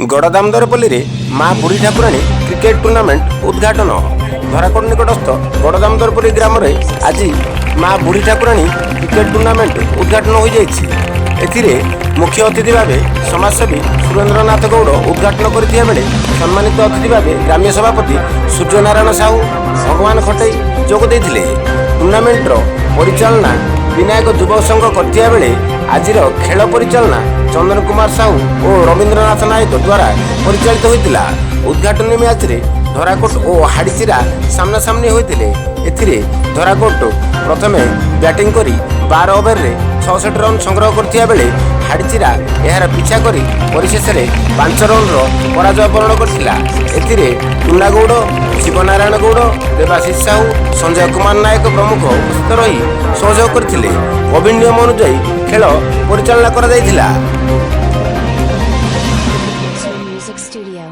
गड़दामदरपल्ली माँ बुढ़ी ठाकुराणी cricket tournament उद्घाटन धराकोट निकटस्थ गड़दामदरपल्ली ग्राम आज माँ बुढ़ी ठाकुराणी क्रिकेट टूर्नामेंट उद्घाटन हो जाए मुख्य अतिथि भाव समाजसेवी सुरेन्द्रनाथ गौड़ उद्घाटन करथिया बेले सम्मानित अतिथि भाव ग्राम्य सभापति सूर्यनारायण साहू भगवान खटई जोग देइथिले। टूर्नामेंटर परिचालना विनायक युवक संघ करथिया बेले आजिर खेल परिचालना चंदन कुमार साहू और रवींद्रनाथ नायक द्वारा परिचालित होइतिला। उद्घाटन मैच रे धराकोट और हाड़ीचिरा सामना सामनी होइतिले। एथिरे धराकोट प्रथमे बैटिंग करी 12 ओवर रे 66 रन संग्रह करथिया बेले हाड़ीचिरा यार पिछा करी परिशेष रे 5 रन रो पराजय वरण करथिला। एथिरे टुना गौड़, शिवनारायण गौड़, देवाशीष साहू, संजय कुमार नायक प्रमुख उपस्थित रही सहयोग करथिले। कोविड नियम अनुଯାयी खेल परिचालना करा जायतिला। Music Studio.